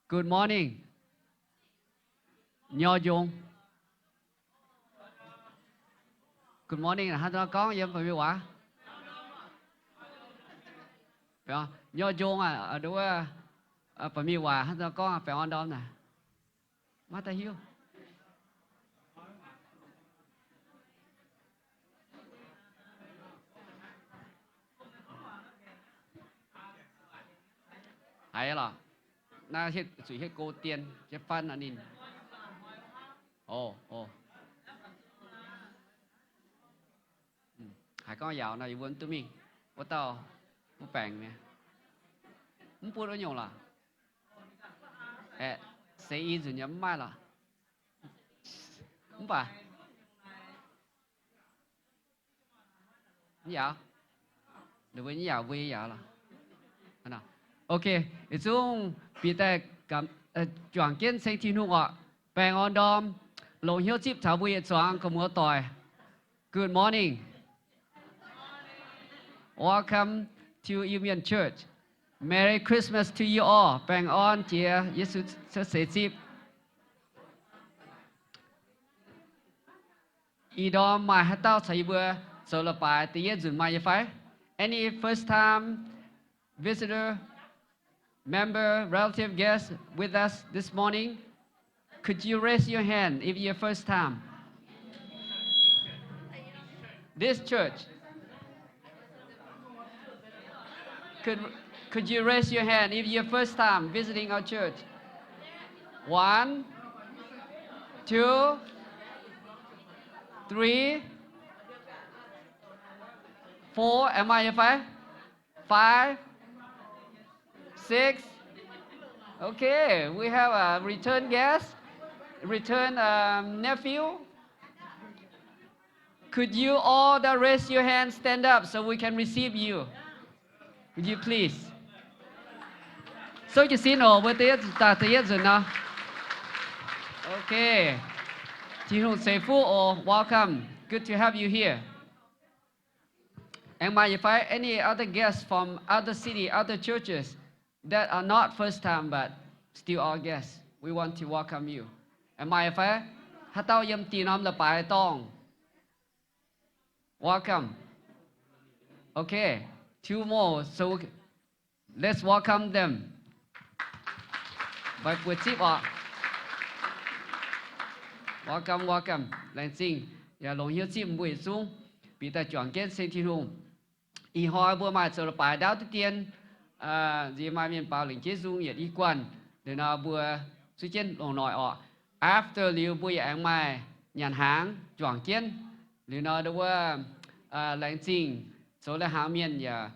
Good morning. Nho Dung. Good morning là hai con em phải biết quả. Phải không? Nho Dung à đúng phải biết quả hai con phải on đó nè. Má ta hiếu. Hay là na hết suy hết cô tiền chế phân anh in. Ồ. Hai con giàu này vốn tụi mình. Bắt tao bố bèn nè. Không bố đó nhiều là. Sẽ ý rồi nhắm mai là. Không phải. Dạ. Đối với nhà vui dạ là. Nào. Ok, chúng bị tại cảm chuyển kiến sinh thiên hùng ạ. Bèn on đom, lồng hiếu chip thảo vui choáng có múa tỏi. Good morning. Welcome to Iu-Mien Church. Merry Christmas to you all. Bèn on chia Giêsu sẽ chip. Ý đó mà hát tao thấy bữa sau là bài tí dùn mà phải. Any first time visitor, member, relative, guest with us this morning? Could you raise your hand if you're first time? This church. Could you raise your hand if you're first time visiting our church? 1, 2, 3, 4. Am I five? 5, 6. Okay, we have a return guest, return nephew. Could you all that raise your hand stand up so we can receive you? Would you please? So you see no, but it's enough. Okay. Jinhu Seifu or welcome. Good to have you here. Am I if I any other guests from other city, other churches that are not first time but still our guests? We want to welcome you. Am I if I? Hatao yam ti nom la pai tong. Welcome. Okay, 2 more. So let's welcome them. By chip welcome. Lên sinh. Và lòng hiếu chip buổi xuống. Bị ta chọn kết sinh thiên hùng. Ý hỏi bữa mai sau là bài đáo tự tiên. Dì mai miền bảo lĩnh chế dung nhiệt ý quan. Để nào bữa suy chân lòng nói ọ. After liu bữa ảnh mai nhàn háng chọn kết. Liu nào đâu lên sinh. Số là hàng miền và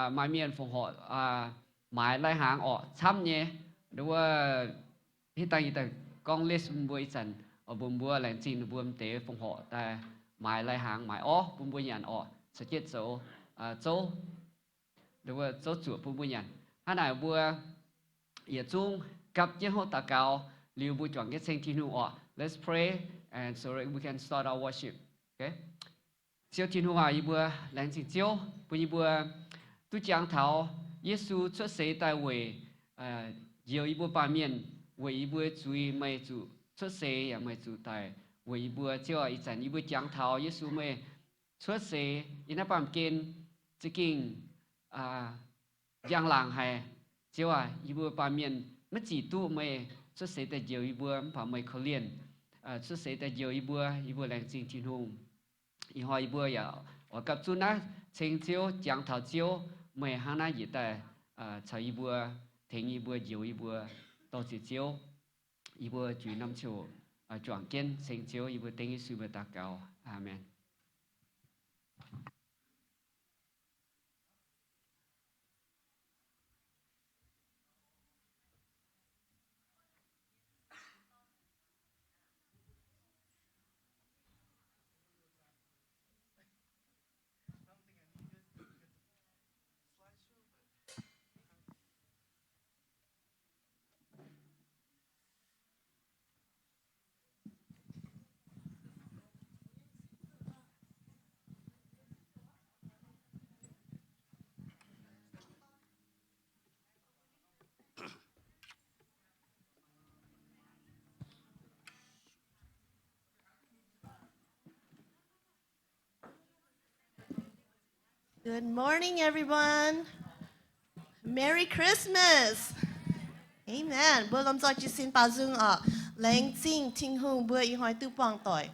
mai miền phòng họ mãi lại hàng ọ chăm nhé. Đâu hiện tại con list bữa sẵn. Ở bùm bùa lệnh xin bùm tế phòng họ tại mãi lại hàng mãi ó bùm bùa nhàn ó sẽ chết số số đúng rồi số chuột bùm bùa nhàn hai này bùa hiện chung cặp chế hộ tạ cao liu bùa chọn cái sinh thiên hùng ó. Let's pray and so that we can start our worship. Okay, chiếu thiên hùng ý bùa lệnh xin chiếu bùa tu giảng thảo Giêsu xuất thế tại về nhiều ý bùa ba miền về ý bùa chui mày chủ xuất thế à mày chủ tại với bữa chiều ý chẳng ý bữa giảng thảo Giêsu mày xuất thế ý nắp bám kiên chỉ kinh giảng làng hay chiều ý bữa bám miền mất chỉ tu mày xuất thế tại nhiều ý bữa bám mày khó liền xuất thế tại nhiều ý bữa lành trình thiên hùng ý hỏi ý bữa ở cặp chú ná trình chiều giảng thảo chiều mày hàng na gì tại chào ý bữa thỉnh ý bữa nhiều ý bữa tao chỉ chiều ý bữa chủ năm chiều chọn kiến sinh chiếu ý bữa tiếng Giêsu bữa tạ cao. Amen. Good morning, everyone. Merry Christmas. Amen. Bữa lâm do chỉ xin bao dung ở lãnh chính thiên hùng bữa y hỏi tư quang tội.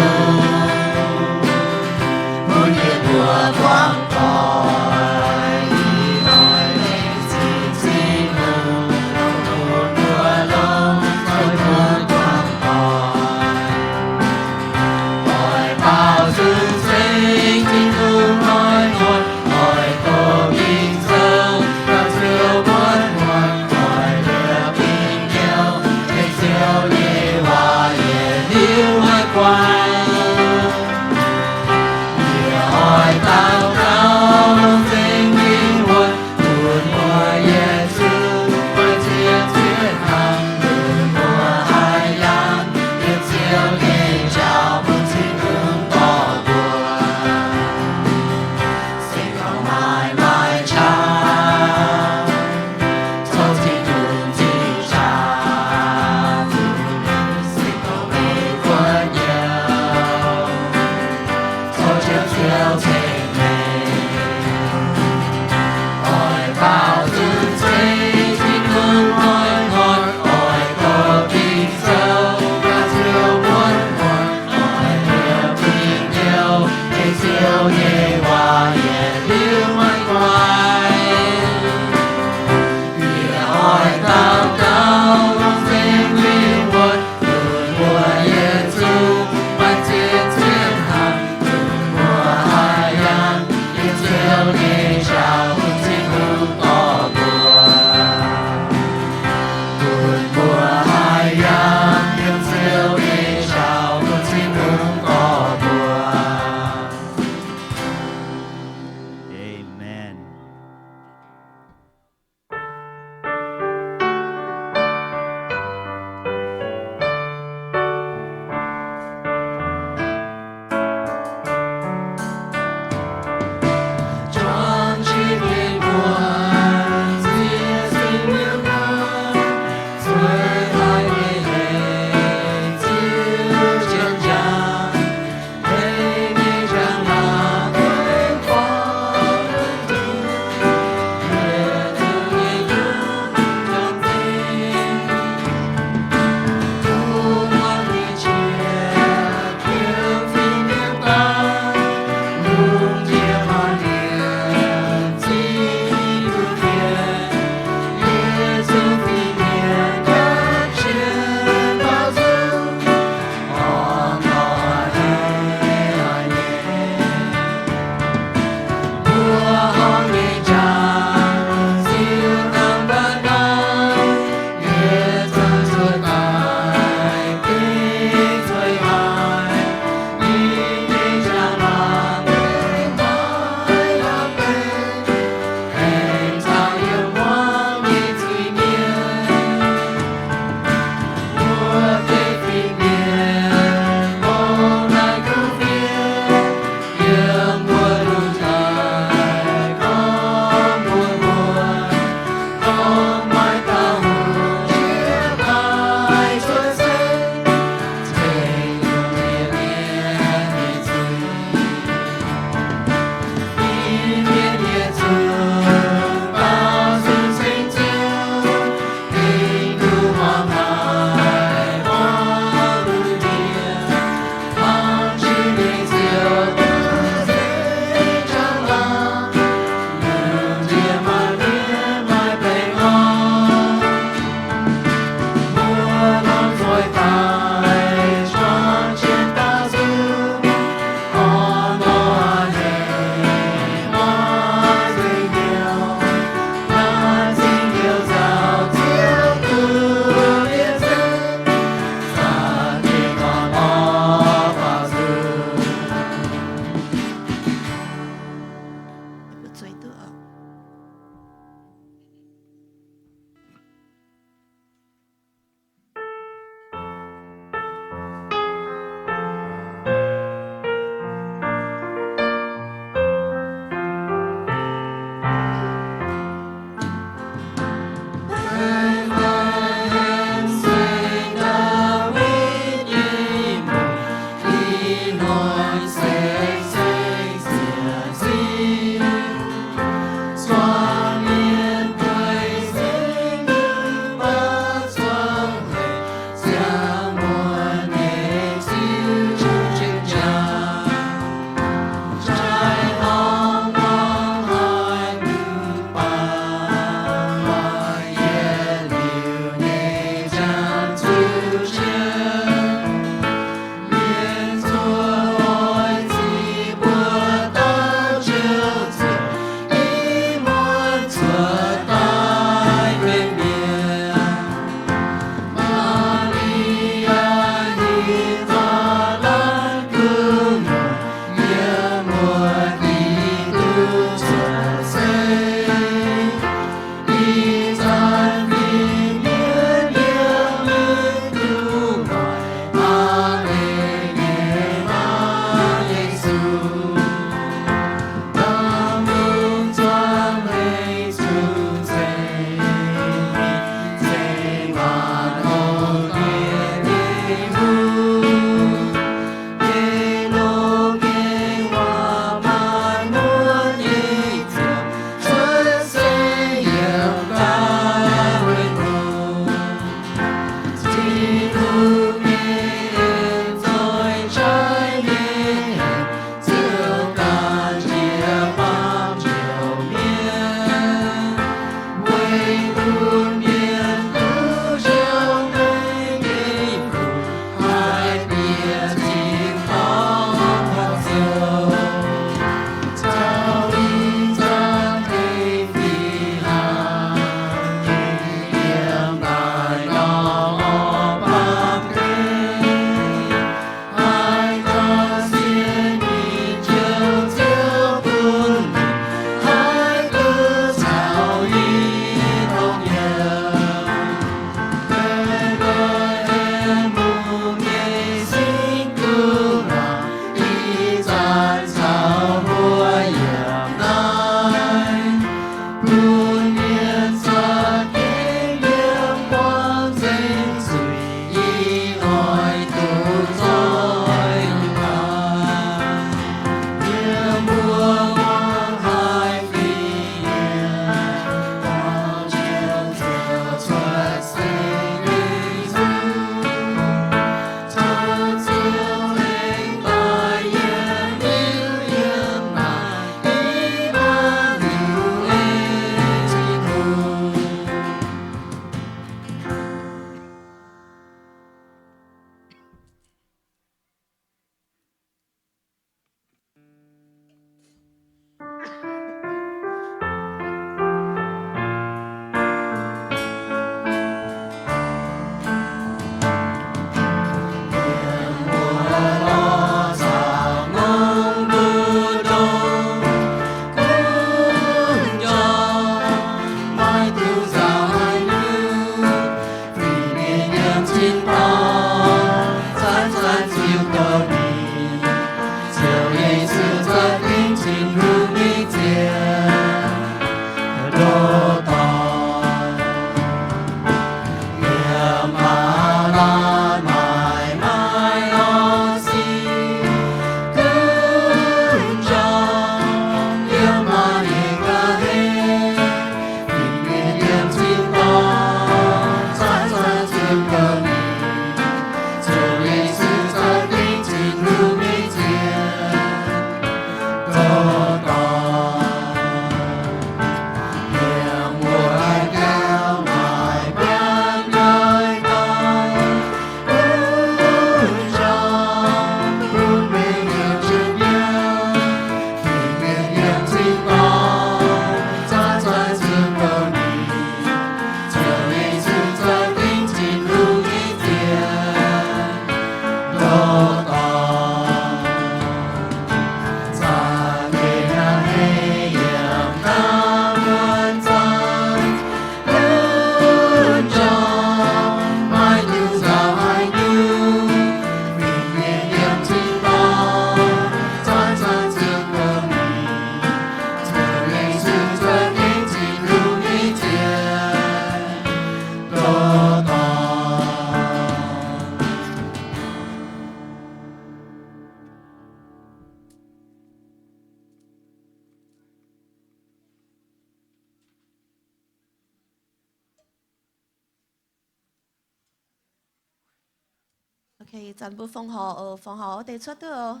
OK，咱不封号封号得出的哦。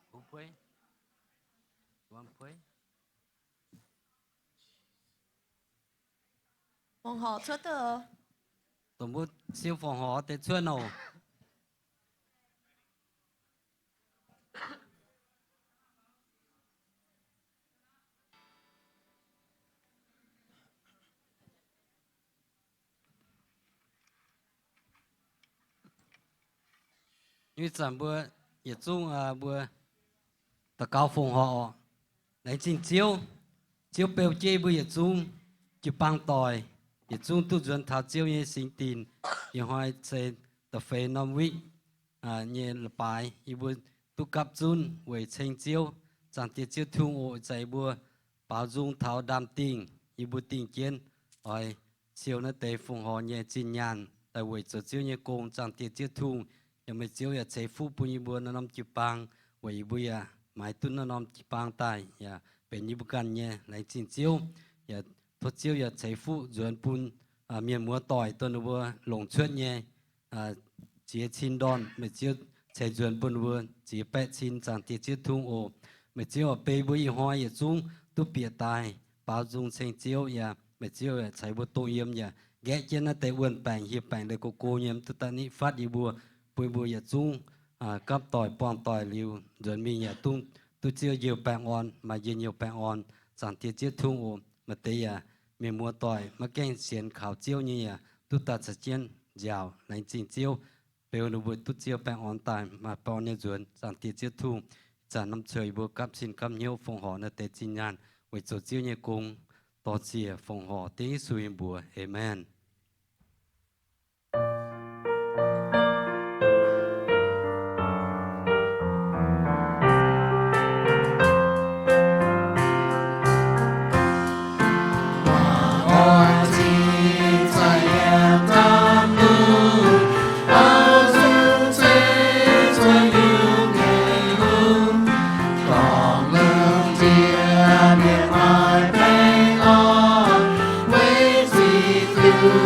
不会，不会。封号出的哦。Tổng bút siêu phòng họ tết xuân nào. Như chẳng bữa nhiệt dung bữa ta cao phòng họ lấy trình chiếu chiếu bèo chê bữa nhiệt dung chụp băng tỏi nhiệt dung tu duyên thảo chiếu như sinh tin như hoài xe ta phê Hnamv Ziouv như là bài như bữa tu cặp dun với trình chiếu chẳng tiết chiếu thương ổ chạy bữa bảo dung thảo đam tình như bữa tình kiến rồi chiếu nó tế phòng họ nhẹ trình nhàn tại với chỗ chiếu như cùng chẳng tiết chiếu thươngยังไม่เจียวอย่าใช้ฟูปุยบัวน้ำจิปังไว้บุยหมายตุ้นน้ำจิปังตายอย่าเป็นยิบกันเนี่ยไหลจินเจียวอย่าทดเจียวอย่าใช้ฟูจวนปุนเมียมัวต่อยต้นบัวหลงเชือดเนี่ยเจียชินดอนไม่เจียวใช้จวนปุนบัวเจียแปะชินจางเจียเจียวทุ่งโอไม่เจียวไปบุยหอยอย่าจุ้งตุเปียตายปาจุงเชงเจียวอย่าไม่เจียวอย่าใช้บัวตรงเยี่ยมอย่าแกะเจนน่ะแต่อ้วนแปงเหียแปงเลยโกเยี่ยมตุตานี้ฟัดยีบัวปุยบัวอย่าจุ้งกับต่อยปอนต่อยริวเดินมีอย่าตุ้งตุเจียวเยียวแปงอ่อนมาเย็นเยียวแปงอ่อนสันเทียเจียวทุ่งโอมาเตยเมียมัวต่อยมาแกงเสียนขาวเจียวนี่ตุตัดสะเจียนยาวในจริงเจียวเปลวนุบุตุเจียวแปงอ่อนตายมาปอนในจวนสันเทียเจียวทุ่งจะน้ำเฉยบัวกับสินคำเหี้ยวฟงหอในเตจินยานไว้โจเจียวเนี่ยกงต่อเสียฟงหอเตยสุยบัวเอเมนHãy subscribe cho kênh Ghiền Mì Gõ để không bỏ lỡ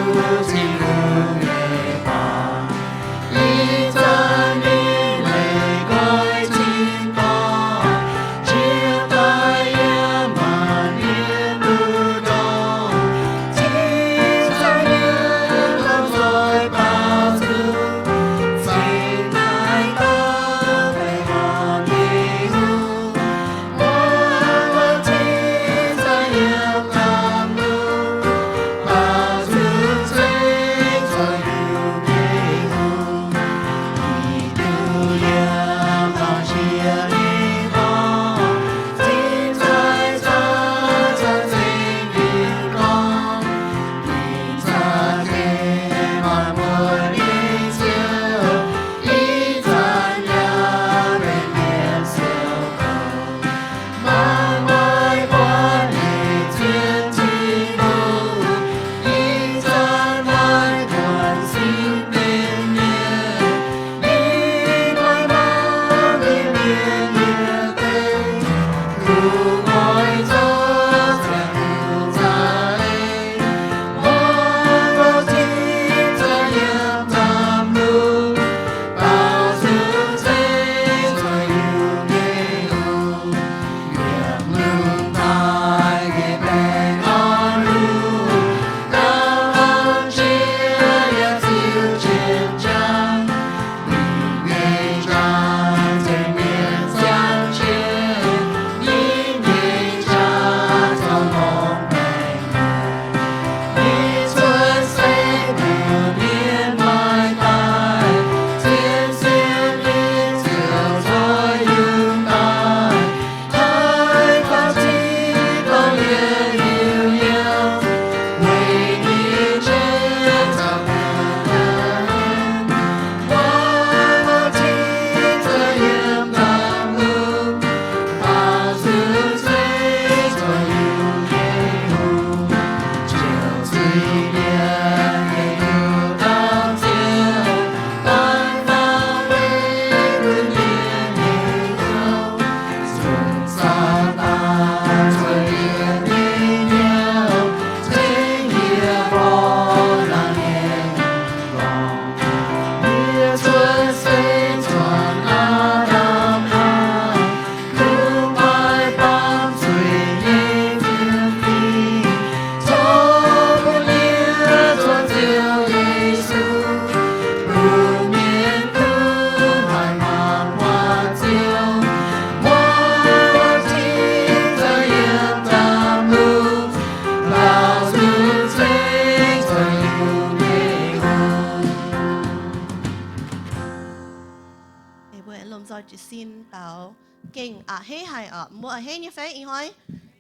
cho chỉ xin bảo kinh à hay hay à mua à hay như vậy ý hỏi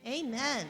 Amen.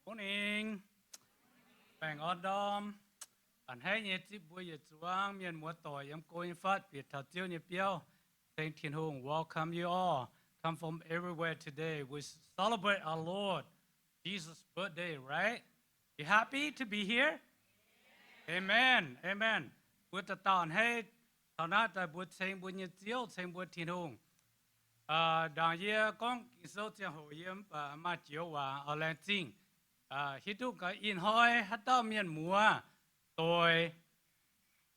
Morning. Bang Adam. Anh hay nhớ tiếp buổi giờ chuang miền mùa tỏi em going phát Việt Thảo Chiêu nhớ Biao. Thank Thiên Hùng, welcome you all. Come from everywhere today. We celebrate our Lord Jesus' birthday, right? You happy to be here? Amen. Amen. Bữa ta tòn hay thảo nát tại bữa xem bữa nhật chiếu xem bữa Thiên Hùng. Đằng kia con số tiền hội yếm và mà chiếu và ở lên chính. Hít thụ cái in hoi hát tao miền mùa tôi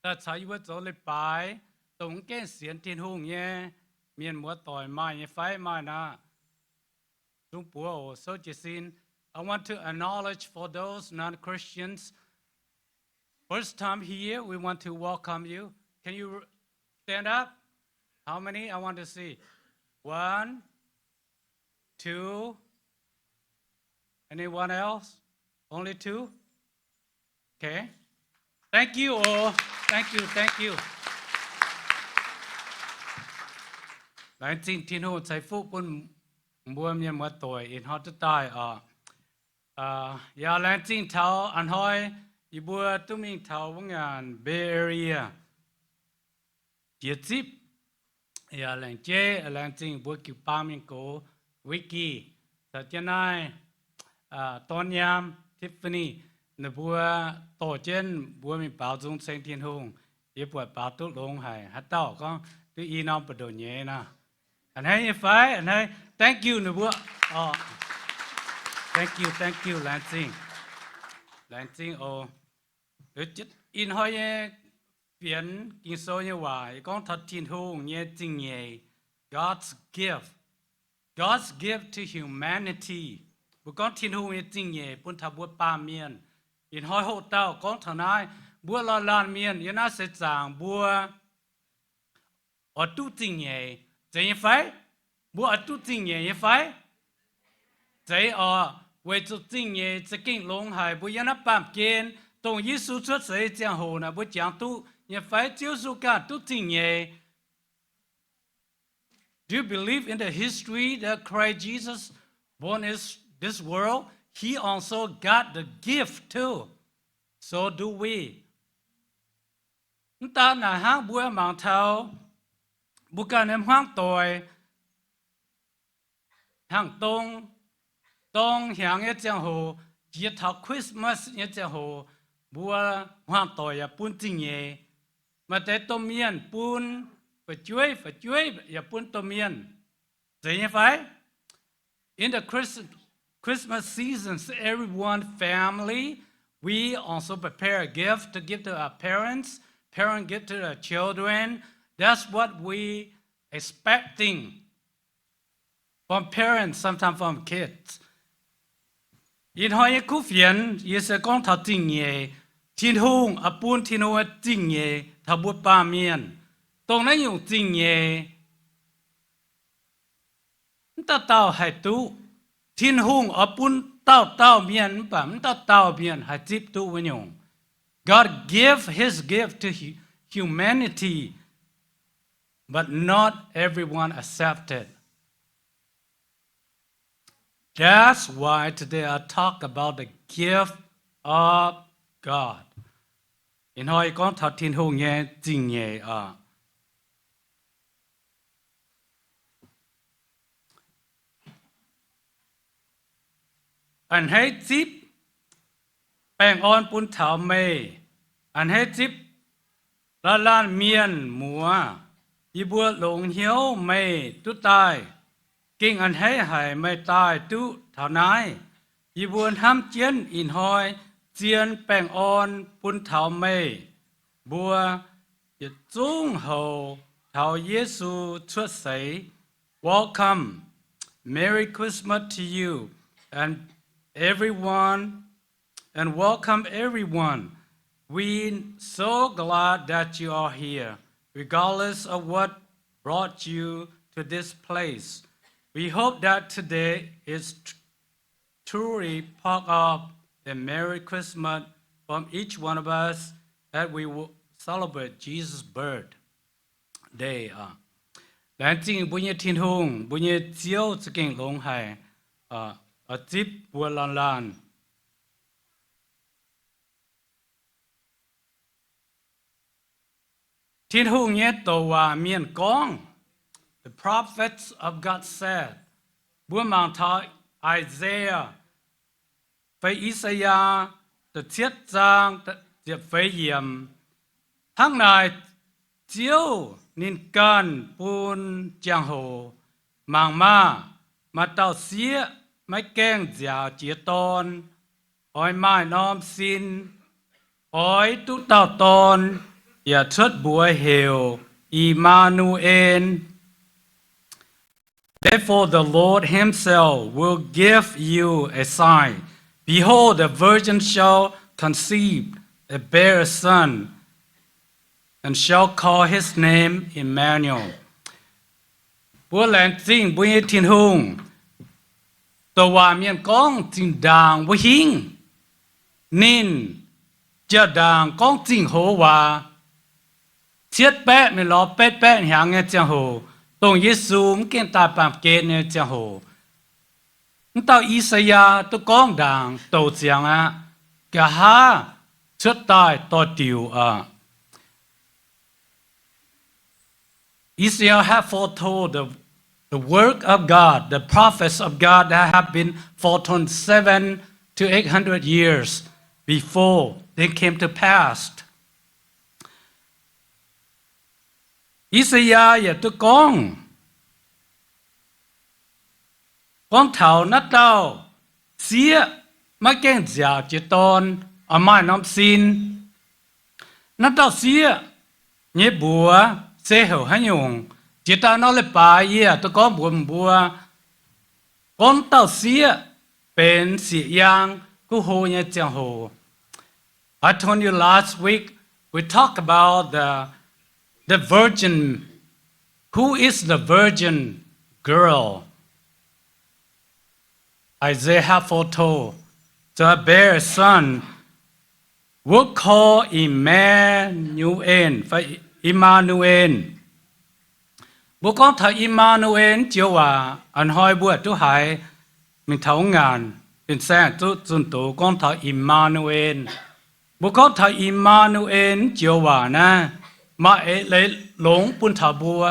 ta chạy với chỗ lệ bài tổng cái xiên Thiên Hùng nhé miền mùa tôi mai nhé phải mai na chúng bùa số chỉ xin I want to acknowledge for those non-Christians. First time here, we want to welcome you. Can you stand up? How many? I want to see. 1, 2. Anyone else? Only 2? Okay. Thank you all. Thank you, thank you. Lại xin Thiên Hùng trái phúc quân mua miền mùa tuổi in hot to die lại xin thảo anh hỏi y bùa tụi mình thảo với ngàn Bay Area chiết zip lại chế lại xin bùa kêu ba mình cố Wiki thật cho này Tôn Nham Tiffany nè bùa tổ trên bùa mình bảo dung sinh Thiên Hùng y bùa bảo tốt lông hải hát tao con tôi y nó bật đồ nhẹ nè anh hay như phải anh hay thank you nè bùa thank you Lansing in hỏi biển kinh số như vậy con thật Thiên Hùng nhé chính nhé God's gift God's gift to humanity. Bữa con thiên hùng yên tinh nhẹ bún thà bữa ba miền. Yên hỏi hộ tao con thằng này bữa lo lan miền yên á sẽ giảng bữa ở tu tinh nhẹ vậy như phải bữa ở tu tinh nhẹ như phải vậy ở về tu tinh nhẹ sẽ kinh long hải bữa yên á bám kiên tông Giêsu xuất sẽ giảng hồ na bữa giảng tu như phải chiếu su cả tu tinh nhẹ. Do you believe in the history that Christ Jesus born in this world? He also got the gift too. So do we. Ta là hang bữa mang thao, bữa cả em hoang tội, hang tông hàng cái trang hồ, chỉ thao Christmas cái trang hồ, bữa hoang tội à bún tinh nhẹ, mà tới tôm miên bún phải chuối à bún tôm miên, vậy như phải. In the Christmas seasons, everyone family, we also prepare a gift to give to our parents. Parents give to their children. That's what we expecting from parents, sometimes from kids. In hỏi cú phiền, ý sẽ con thảo tình nhẹ, thiên hùng, bún thiên hùng tình nhẹ, thảo bút ba miền. Tông nó dùng tình nhẹ, ta tao hay tu, thiên hùng bún tao miền, bấm tao miền hay tiếp tu với nhung. God gave His gift to humanity, but not everyone accepted. That's why today I talk about the gift of God. In hỏi con thảo thiên hùng nhẹ tình nhẹ à. Anh hãy tiếp bèn on bún thảo mê, anh hãy tiếp la lan miên mùa, y bùa lồng hiếu mê tu tai, kinh anh hãy hải mê tai tu thảo nái, y bùa ham chiến in hỏi chiến bèn on bún thảo mê, bùa y trung hậu thảo Giêsu xuất sấy. Welcome, Merry Christmas to you and everyone, and welcome everyone. We're so glad that you are here, regardless of what brought you to this place. We hope that today is truly part of the Merry Christmas from each one of us that we will celebrate Jesus' birthday. Lãnh chính bùi nhé thiên hùng, bùi nhé chiếu sự kinh lông hải, ở tiếp bùa lan. Thiên hùng nhé tổ hòa miền con. The prophets of God said, bùa mang thọ Isaiah, phải Isaiah, the thiết giang, the phải hiểm. Tháng này chiếu nên cần bùn giang hồ, mang mà tàu xía, mấy keng giả chia tôn, ôi mai nom xin, ôi tu tàu tôn, và xuất bùa hiểu, Emmanuel. Therefore the Lord Himself will give you a sign. Behold, the virgin shall conceive, and bear a son, and shall call his name Emmanuel. Bùa lẹn chính bùa nhé thiên hùng, tổ hòa miền con chính đàng với hình, nên chờ đàng con chính hồ hòa, thiết bẹ mình lo bẹ hàng nghe chẳng hồ, tổng Giêsu kiến ta bám kết nghe chẳng hồ. Tao Isaiah tôi con đàng tổ chẳng á, cả ha xuất tài tổ tiểu à. Isaiah had foretold the work of God, the prophets of God that have been foretold 700 to 800 years before they came to pass. Isaiah ya tu con thảo nát tao xía mà kén giả chỉ tôn ở mai nom xin nát tao xía nhé bùa sẽ hiểu hay nhung chỉ ta nói là bà ya tu con buồn bùa ก้อนเต้าเสียเป็นเสียยางกูโหเนี่ยจังโห I told you last week we talked about the virgin. Who is the virgin girl? Isaiah foretold to bear a son would call Emmanuel. Emmanuel. บุกองถ่ายอิมมานูเอลเจียวว่าอันหอยบวชทุหายมีเท่างานเป็นแสงจุจุนตูกองถ่ายอิมมานูเอลบุกองถ่ายอิมมานูเอลเจียวว่านะมาเลยหลงปุนถาบัว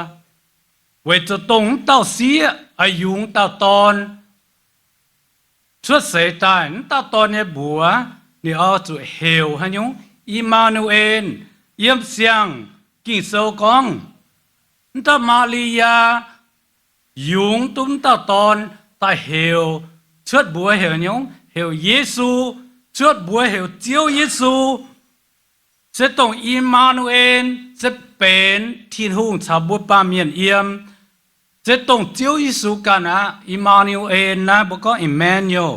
เวจะตรงเต้าเสียอายุงเต้าตอนช่วยเสียใจเต้าตอนเนี่ยบัวนี่เอาจุเหี่ยวฮะยุงอิมมานูเอลเยี่ยมเสียงกิ่งโซกองตามาลียายุงตุ้มตาตอนตาเหวเชิดบัวเหวยงเหวเยซูเชิดบัวเหวเจียวเยซูจะต้องอิมมานูเอลจะเป็นทีนหุ่งชาวบุปผาเมียนเอี่ยมจะต้องเจียวเยซูกันนะอิมมานูเอลนะบอกว่า Emmanuel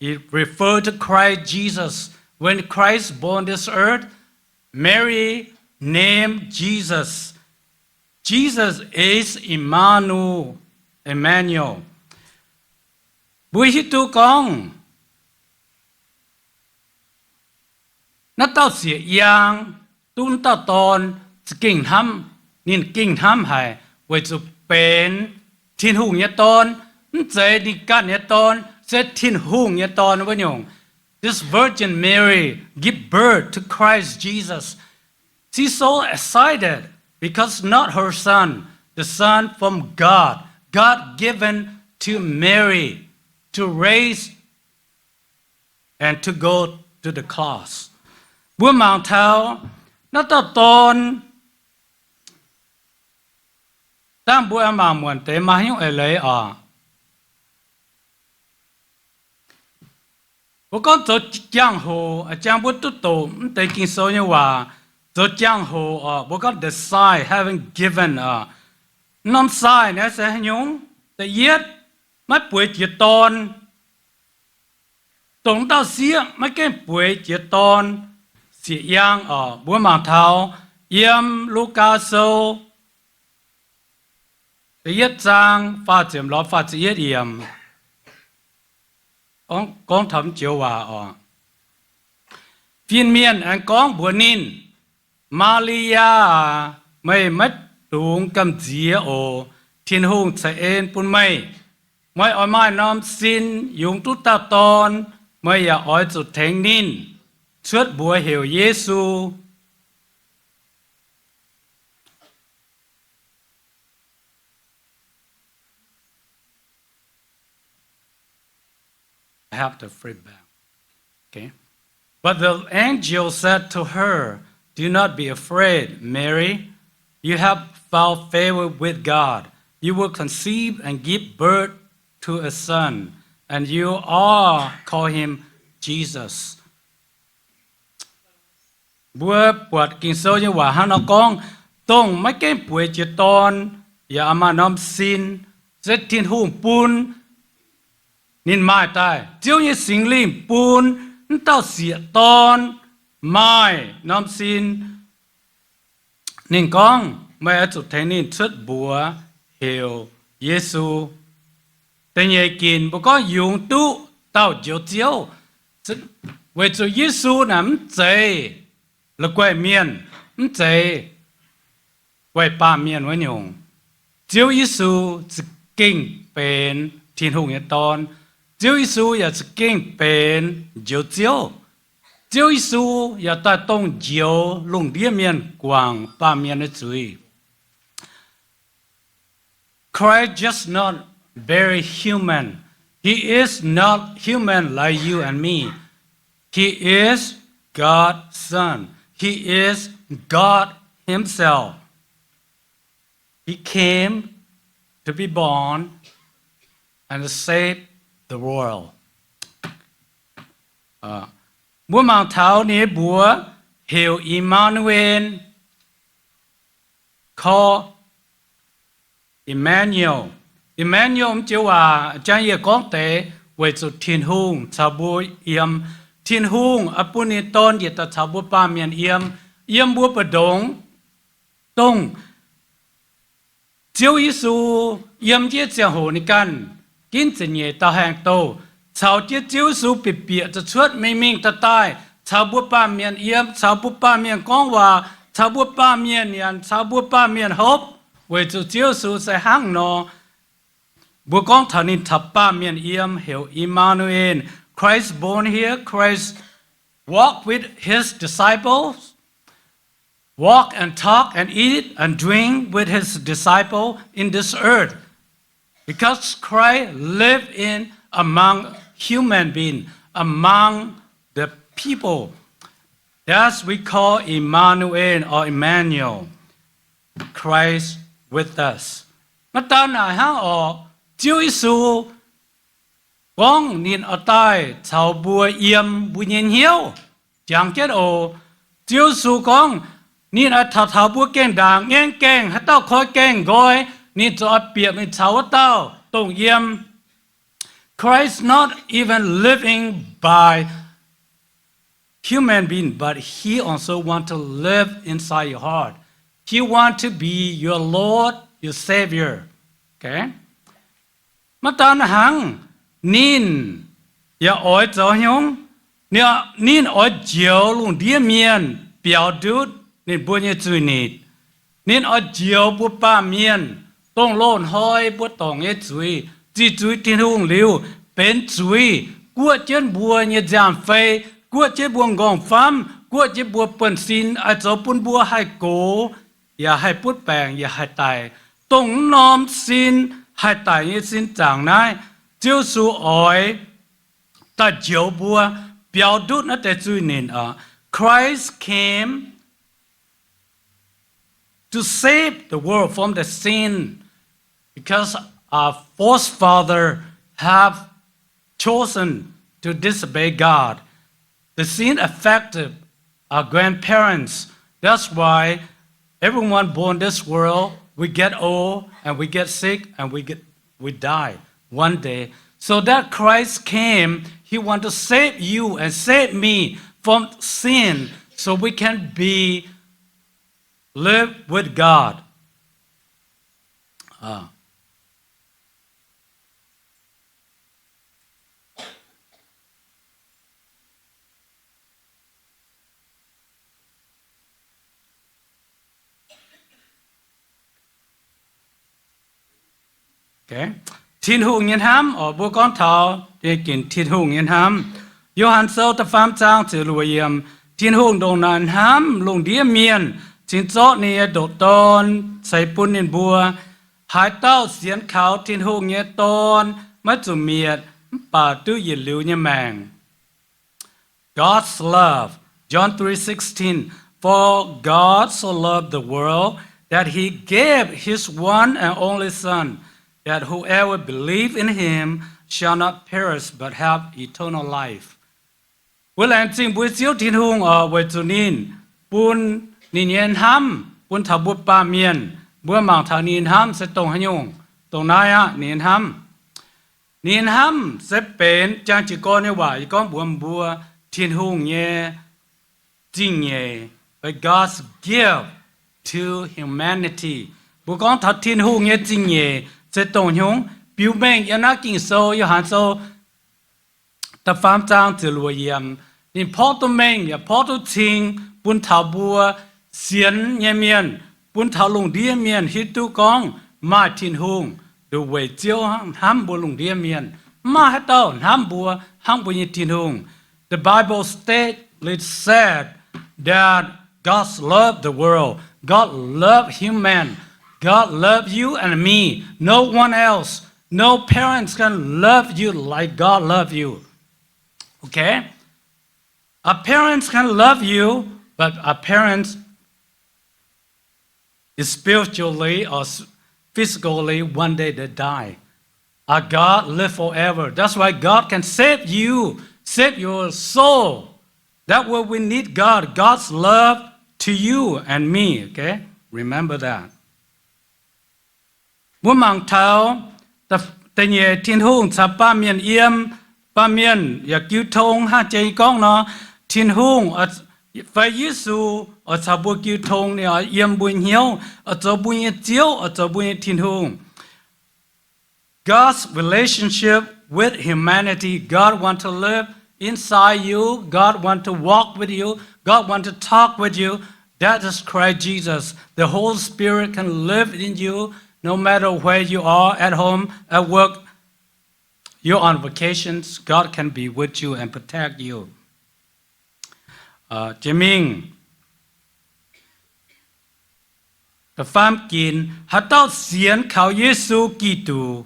it refer to Christ Jesus when Christ born this earth Mary named Jesus is Emmanuel บุยฮิตุกองนัดเต้าเสียยางตุ้นเต้าตอนจะกิ่งทำนินกิ่งทำให้ไว้จะเป็นทินหุ่งเนี่ยตอนใจดิกันเนี่ยตอนเสร็จทินหุ่งเนี่ยตอนวันยง This Virgin Mary give birth to Christ Jesus she's so excited because not her son, the son from God, God given to Mary to raise and to go to the cross. บัวมางเท้านัตตอนตั้งบัวมางมวนเตมาหิ้วเอเลยอ่ะบุกอนจะจังโหจังบุตรโตแต่กินโซยว่าจะจังโหบุกอน the sign having given น้ำ sign เนี่ยเสียหยงแต่เย็ดไม่ป่วยเจียตอนตรงเต้าเสียไม่แก่ป่วยเจียตอนเสียยางบัวหมางเท้าเยี่ยมลูกาโซแต่เย็ดจางฟ้าเจียมล้อฟ้าเจียดเยี่ยมก้องทำเจียวว่าฟินเมียนอันก้องบัวนินมาลียาไม่มัดตุงกำเจียโอทินหงใส่เอ็นปุ่นไม่อ้อยไม้น้ำสินยุงตุตาตอนไม่อยากอ้อยจุดแทงนินเชิดบัวเหวเยซู I have to flip back. Okay. But the angel said to her, "Do not be afraid, Mary. You have found favor with God. You will conceive and give birth to a son, and you all call him Jesus." บัวปวดกินโซยังว่าฮันกองต้องไม่เก้มป่วยเจตอนอย่ามาน้ำสินเจ็ดทินหุ่มปูนนินไม้ตายเจ้าเนี่ยสิงลิมปูนเต้าเสียตอนไม้น้ำสินนินกองไม่เอาจุดแทงนินชุดบัวเหี่ยวเยซูแต่ยังกินบุก็ยุงตู้เต้าเจียวเจียวเวจูเยซูน้ำใจแล้วก็เมียนใจไว้ป้าเมียนไว้หยงเจ้าเยซูจะเก่งเป็นทีนหงเนี่ยตอนเจ้าเยซูอยากจะเก่งเป็นเจียวเจียวเจ้าเยซูอยากตัดต้องเจียวลงเดียเมียนกวางป้าเมียนในจุย Christ just not very human. He is not human like you and me. He is God's son. He is God himself. He came to be born and to save the world. บัวมางเท้านี้บัวเฮลอิมมานูเอล called Emmanuel Emmanuel chiếu trang ye con tế về chủ thiên hùng chào bùa yếm thiên hùng apun ni tôn ye ta chào bùa ba miền yếm bùa bờ đông đông chiếu Giêsu yếm chiết giang hồ ni can kín chân ye ta hàng tô chào chiết chiếu Giêsu bị bịa cho chuột mê minh ta tai chào bùa ba miền yếm chào bùa ba miền con hòa chào bùa ba miền yan chào bùa ba miền hốp về chủ chiếu Giêsu sẽ hang nó bùa con thằng nín thập ba miền yếm hiểu Emmanuel Christ born here Christ walk with his disciples walk and talk and eat and drink with his disciple in this earth because Christ lived in among human beings among the people that's we call Emmanuel or Emmanuel Christ with us mà ta nào hang ở Chúa Giêsu con nín ở tai chào bùa yếm bùa nhiên hiếu chẳng chết ồ Chúa Giêsu con nín ở thảo bùa keng đàng nghe keng hát tao khói keng gói nín cho biệp nín chào tao tông yếm Christ not even living by human being but he also want to live inside your heart he want to be your Lord your Savior okay mà ta hằng nín ya oi cho nhung nín oi chiều luôn địa miền biểu đút nín bùa như chui nịt nín oi chiều bùa ba miền tông lôn hoi bùa tông như chui chỉ chui thiên hùng liu bên chui cua chân bùa như giảm phê cua chân bùa gòn phám cua chân bùa bẩn xin ai cho bùn bùa hai cố ya hai bút bèng ya hai tài tông nom xin hai tài như xin chẳng này Chúa Giêsu oi ta chiếu bùa biểu đút nó để chui nền ở Christ came to save the world from the sin because our forefathers have chosen to disobey God. The sin affected our grandparents. That's why everyone born this world we get old and we get sick and we die one day. So that Christ came, he want to save you and save me from sin so we can live with God. Okay. Thiên hùng nhân hám ở bố con thảo để kiến thiên hùng nhân hám. Johann sâu ta phám trang từ lùi yếm thiên hùng đồng nàn hám lùng đĩa miền chính chót này đổ tôn xây bún nhân bùa hai tao xiên khảo thiên hùng nhé tôn mất chủ miệt bà tư yiệt lưu nhé màng. God's love John 3:16 For God so loved the world that he gave his one and only son that whoever believes in him shall not perish but have eternal life. Bữa lành chính buổi chiếu thiên hùng ở với chủ nín, bún nín yên hâm, bún thảo bút ba miền, bữa mảng thảo nín hâm sẽ tông hành用, tông này nín hâm sẽเป็นchẳng chỉ có như vậy, có buồn bùa thiên hùng nhé, chính nhé, but God's gift to humanity. Bữa con thảo thiên hùng nhé chính nhé. Sẽ tổng hướng biểu mệnh ya na kinh sâu ya hàn sâu ta phám trang từ lùi yếm nên phó tu mệnh ya phó tu chính bún thảo bùa xiên nhẹ miền bún thảo lùng đĩa miền hít tu con mà thiên hùng đồ về chiếu ham bùa lùng đĩa miền mà hết tao ham bùa như thiên hùng. The Bible states said that God loved the world, God loved human. God loves you and me. No one else. No parents can love you like God loves you. Okay? Our parents can love you, but our parents is spiritually or physically one day they die. Our God lives forever. That's why God can save you, save your soul. That's why we need God. God's love to you and me. Okay? Remember that. Bố mạng thảo tại nhẹ thiên hùng sa ba miền yếm ba miền ya cứu thông ha chạy con nó thiên hùng ở phải Giêsu ở sa bùa cứu thông này ở yếm bùi hiếu ở chỗ bùi chiếu ở chỗ bùi thiên hùng. God's relationship with humanity, God wants to live inside you. God wants to walk with you. God wants to talk with you. That is Christ Jesus. The Holy Spirit can live in you no matter where you are, at home, at work. You're on vacations. God can be with you and protect you. Mienh the phàm kín hát tao xiên khảo Giêsu Kitô.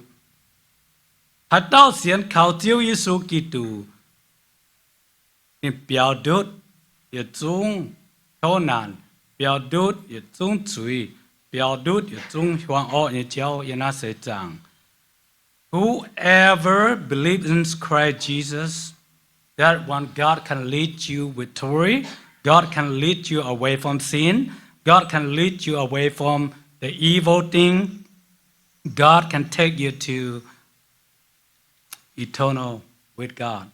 Hát tao xiên khảo chiếu Giêsu Kitô. Nên biểu đốt ya chung thô nạn, biểu đốt ya chung chui, biểu đốt ya chung hoang ọ ya chiao ya na se chang. Whoever believes in Christ Jesus, that one God can lead you victory. God can lead you away from sin. God can lead you away from the evil thing. God can take you to eternal with God.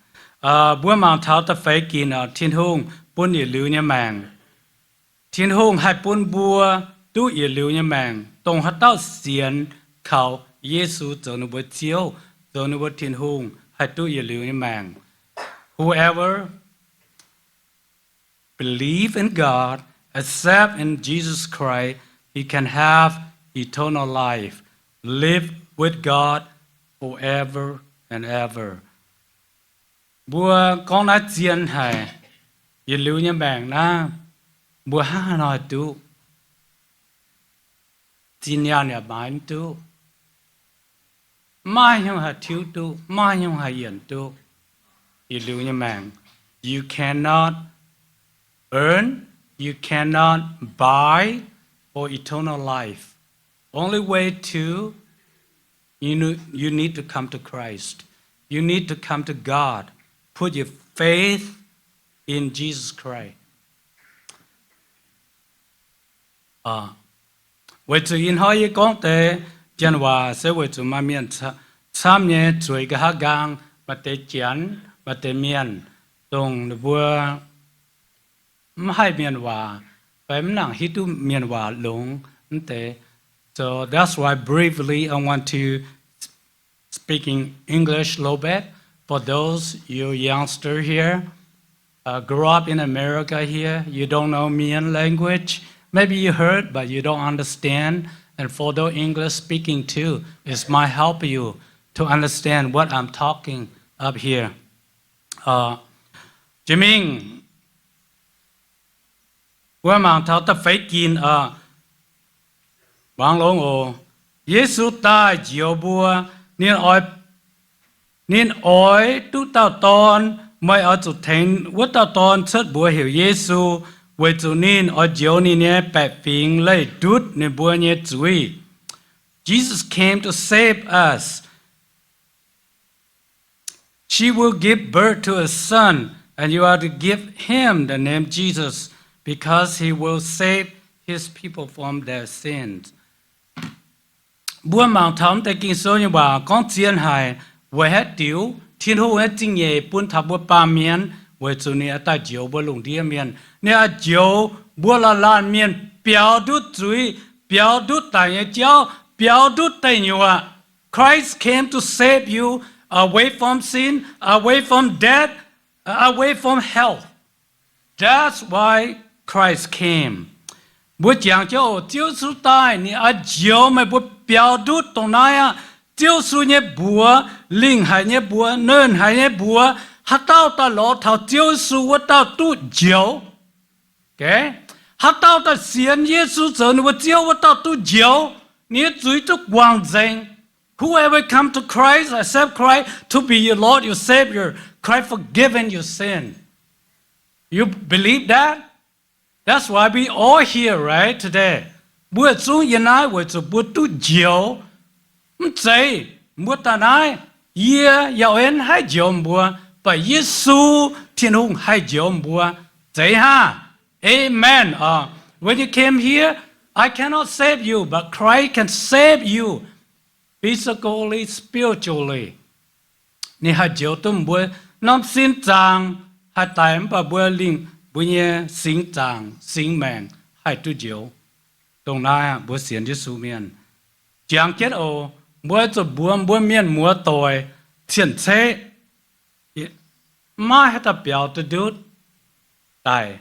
Bữa mang tháo ta phải kín thiên hùng bún ye lưu nha màng. Thiên hùng hai bún bùa tu ye lưu nha màng. Tông hát tao xiên khảo Giêsu cho nó bữa chiếu, cho nó bữa thiên hùng hai tu ye lưu nha màng. Whoever believe in God, accept in Jesus Christ, he can have eternal life, live with God forever and ever. Bùa con đã chiên hay, ye lưu nha màng na, bùa ha nói tu, chiên nhà bán tu, mai nhung hà thiếu tu, mai nhung hà yên tu. You cannot earn, you cannot buy for eternal life. Only way to, you need to come to Christ. You need to come to God. Put your faith in Jesus Christ. Vậy thì in hỏi con tế chân hòa sẽ vậy thì mà miền tham nhé chuối cái hát gang mà tế chén mà tế miền đồng vừa hai miền hòa phải năng hít tu miền hòa lúng tế. So that's why briefly I want to speaking English a little bit for those you youngster here. Grew up in America here, you don't know mienh language. Maybe you heard, but you don't understand. And for those English speaking too, it might help you to understand what I'm talking up here. Mienh, qua mạng thảo ta phải kín bằng lông ồ, Giêsu ta diệu bùa, nên ỏi tu tao ton, mới ở chủ thành, vút tao ton chất bùa hiểu Giêsu. Với chủ nên ở diệu nên nhé bẹp phình lấy đút nên bùa nhé chúi. Jesus came to save us. She will give birth to a son, and you are to give him the name Jesus, because he will save his people from their sins. Bùa mạng thắm tại kinh số như bà con chiên hài, với hết tiểu, thiên hữu hết chính nhẹ bùn thập bùa ba miên, với chủ nên ta diệu bùa lùng địa miên. Nè diệu bùa là lan miên, biểu đút chúi, biểu đút tại nhé cháu, biểu đút tại nhua. Christ came to save you away from sin, away from death, away from hell. That's why Christ came. Bữa giảng cho chiếu su tai ni a diệu mà bữa biểu đút tông này à chiếu su nhé bùa linh hải nhé bùa nơn hải nhé bùa hát tao ta lọ thảo chiếu su vợ tao tu diệu, okay? Hát tao ta xiên Giêsu giờ nó chiếu vợ tao tu diệu, nhé duy tu quang danh. Whoever come to Christ, accept Christ to be your Lord, your Savior, Christ forgiven your sin. You believe that? That's why we all here, right, today. Bữa xuống yên ai, bữa xuống bữa tu diệu. Chạy, bữa ta nói, dạo em hai diệu bữa, và Giêsu thiên hùng hai diệu bữa. Chạy ha, amen. When you came here, I cannot save you, but Christ can save you. physically, spiritually. Ni hai chiếu tụm bữa năm xin chàng hai time bà bữa linh bữa nhẹ sinh chàng sinh mèn hai tu chiếu. Đồng nai bữa xiên chứ su miền. Chàng kết ô bữa cho bữa miền múa tỏi thiện chế. Mai hết tập biểu to do die.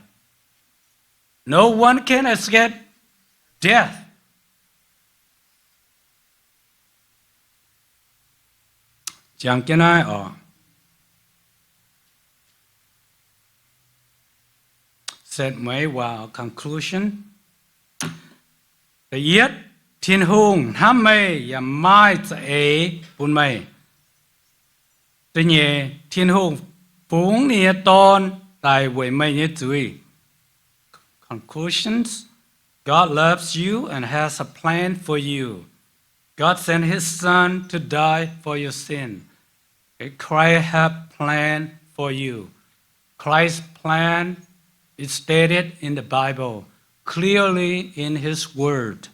No one can escape death. Chẳng cái này said mấy vào conclusion. The yết thiên hùng ham mê và mai sẽ bún mê. Tuy nhiên thiên hùng phúng nia tôn tại với mê nhé chuối. Conclusions. God loves you and has a plan for you. God sent His Son to die for your sin. Christ has a plan for you. Christ's plan is stated in the Bible, clearly in His Word.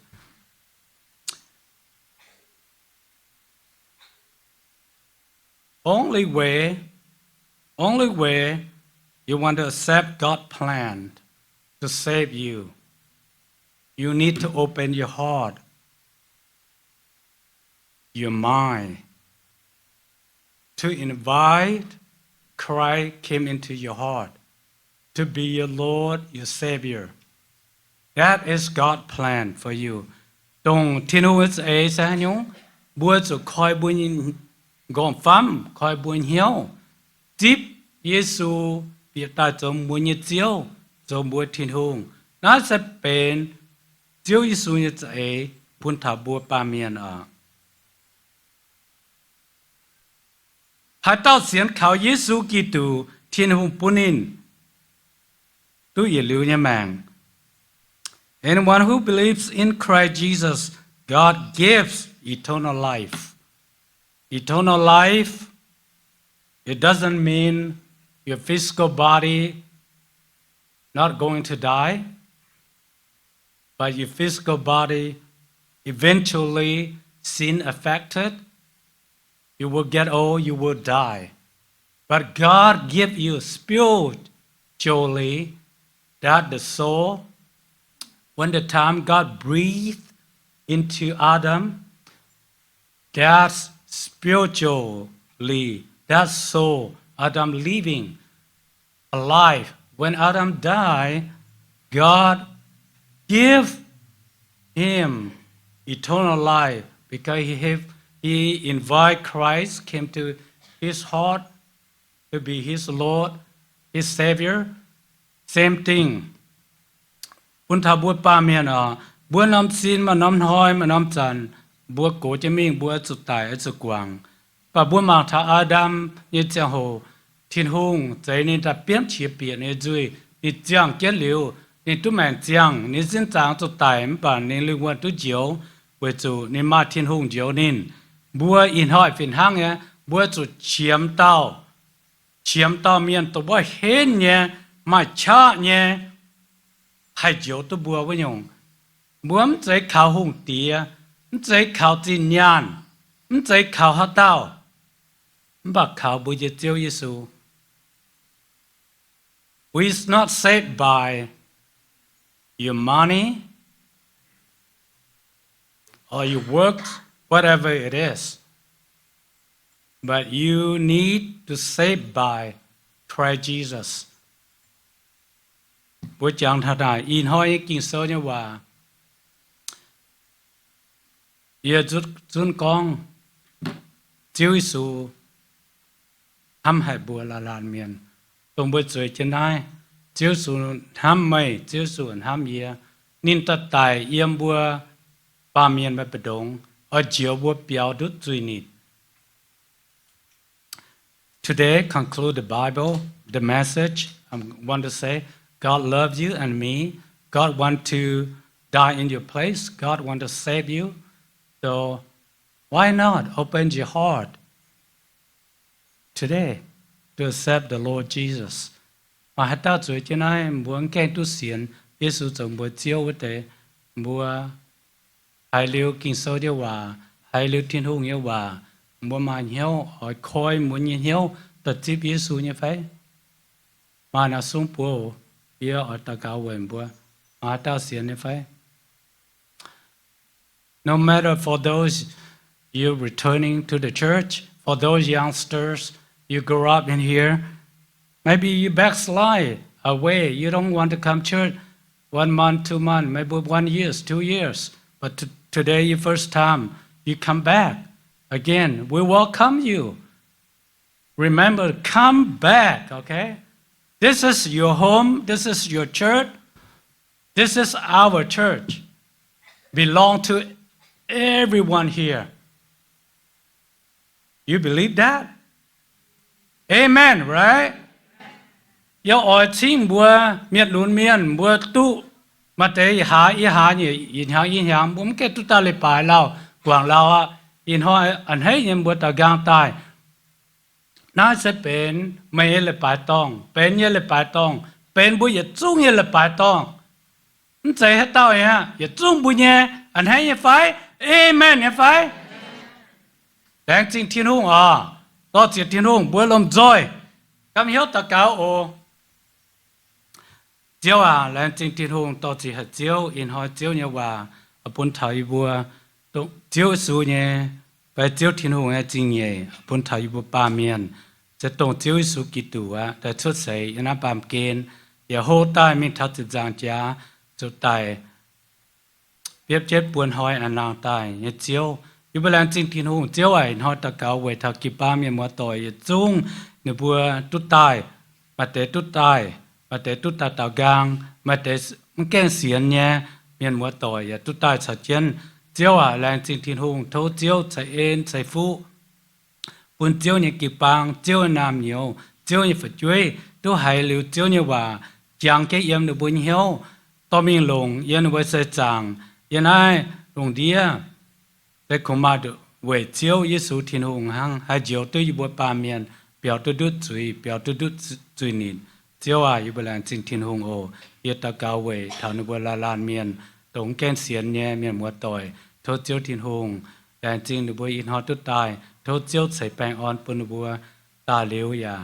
Only way you want to accept God's plan to save you, you need to open your heart, your mind, to invite Christ came into your heart, to be your Lord, your Savior. That is God's plan for you. Trong thiên hữu ấy sẽ nhung, bữa cho khỏi bữa nhìn gom phăm, khỏi bữa hiếu, tiếp Giêsu việc ta trong bữa nhiệt chiếu, trong bữa thiên hữu, nó sẽเป็นchiếu Giêsu như thế, phun thả bữa ba miền ở. Hãy tạo xiên khảo Giêsu Kitô thiên hùng punin. Tu ye lưu nhà mạng. Anyone who believes in Christ Jesus, God gives eternal life. Eternal life, it doesn't mean your physical body not going to die, but your physical body eventually sin affected. You will get old, you will die. But God gives you spiritually that the soul, when the time God breathed into Adam, that's spiritually, that soul, Adam living, alive. When Adam died, God gave him eternal life because he invited Christ, came to his heart to be his Lord, his Savior. Same thing. Bún thà bùa pa miền bùa nắm xin mà nắm hoi mà nắm chăn, bùa cổ chế mình bùa sụt tài ở sụt quang. Và bùa mang thà Adam như chàng hồ, thiên hùng trái nên ta biến chia biệt như duy, như chàng kết liu, như tu mèn chàng, như xin chàng sụt tài mà nên lưu quan tu chiếu, với chủ nên mà thiên hùng chiếu nên. Bùa in hỏi phiền hăng nhé, bùa chủ chiếm tao miền tổ bùa hết nhé, mà cha nhé, hay chiếu tu bùa với nhung. Bùa không chạy khảo hùng tía, không chạy khảo tin nhàn, không chạy khảo hát tao, không bạc khảo bùa giết chiếu Giêsu. We is not saved by your money or your work, whatever it is. But you need to save by Christ Jesus. Bữa chẳng thật là in hoi kinh sơ như hòa. Yêu dùn con, chiếu Giêsu hăm hải bùa là làn miền. Tùng bữa trời trên ai, chiếu Giêsu hăm mây, chiếu Giêsu hăm yê. Nín tất tài yếm bùa ba miền bè bè đông, ở chiếu bùa biểu đút duy nịt. Today, conclude the Bible, the message. I want to say, God loves you and me. God wants to die in your place. God wants to save you. So why not open your heart today to accept the Lord Jesus? Mà hãy ta chuối trên ai muốn khen tu xiên, Giêsu trong bữa chiếu với tế, bữa hãy liêu kinh sâu điều hòa, hay lưu thiên hùng yêu và mua mà nhau hỏi coi muốn như nhau tật chip Giêsu như phải mà nó xuống bùa yêu ở ta cao quên bùa mà tao xiên như phải. No matter for those you returning to the church, for those youngsters you grew up in here, maybe you backslide away. You don't want to come church 1 month, 2 months, maybe 1 year, 2 years. But today, your first time, you come back again. We welcome you. Remember, come back, okay? This is your home. This is your church. This is our church. Belong to everyone here. You believe that? Amen, right? Yêu ỏi chim bùa miệt lún miền bùa tu mà tế hà nhỉ yên hàng bùm cái tu ta lệ bài lao quảng lao à yên hoa anh thấy những bùa ta gang taiน่าจะเป็นไม่เลยปายต้องเป็นยังเลยปายต้องเป็นบุญอย่าจุ้งยังเลยปายต้องนั่นใจให้เต้าอย่างอย่าจุ้งบุญเนี่ยอันให้ยังไฟเอเมนยังไฟแต่จริงที่นู่นต่อจากที่นู่นบัวลมจอยกำเหี้ยวตะเกาโอเจ้าแล้วจริงที่นู่นต่อจากเจ้าอินหอยเจ้าเนี่ยว่าปุ่นไทยบัวตเจ้าสูเนี่ยไปเจ้าที่นู่นจริงเนี่ยปุ่นไทยบัวปาเมียนจะตรงเจ้าสุกิตัวแต่ชุดใส่ยันปามเกณฑ์อย่าโหดตายมีทัศน์จางจ้าจุดตายเปียบเจ็ดปวนหอยอันนางตายเนี่ยเจ้าอยู่เวลาจริงที่นู่นเจ้าไอ้หอยตะเกาไว้ทักกิป้าเมียมัวต่อยจุ้งเนี่ยบัวตุตายมาแต่ตุตายมาแต่ตุตาตากางมาแต่มันแก่เสียนเนี่ยเมียนมัวต่อยตุตายสัจเจนเจ้าแรงจริงที่นู่นโทเจ้าใส่เอ็นใส่ฟูปุ่นเจ้าเนี่ยกิปังเจ้าน้ำเหนียวเจ้าเนี่ยฝัดช่วยตัวหายหรือเจ้าเนี่ยว่าจางแก่เยี่ยมในบุญเหี่ยวต่อมีลงยันไว้ใส่จางยันไอ้ลงเดียแต่ขมาดูเวเจ้าเยซูที่นู่นหังให้เจ้าตัวอยู่บนป่าเมียนเปียวตัวดุดจุยเปียวตัวดุดจุยนินเจ้าอยู่บนแรงจริงที่นู่นโอเยตะกาวเวทาวนุบลาลานเมียนตรงแก่นเสียนเนี่ยเมียนมัวต่อยโทษเจ้าที่นู่นแรงจริงนุบอินหอตุตายโทษเจ้าใส่แปลงอ่อนปนบัวตาเลี้ยวยา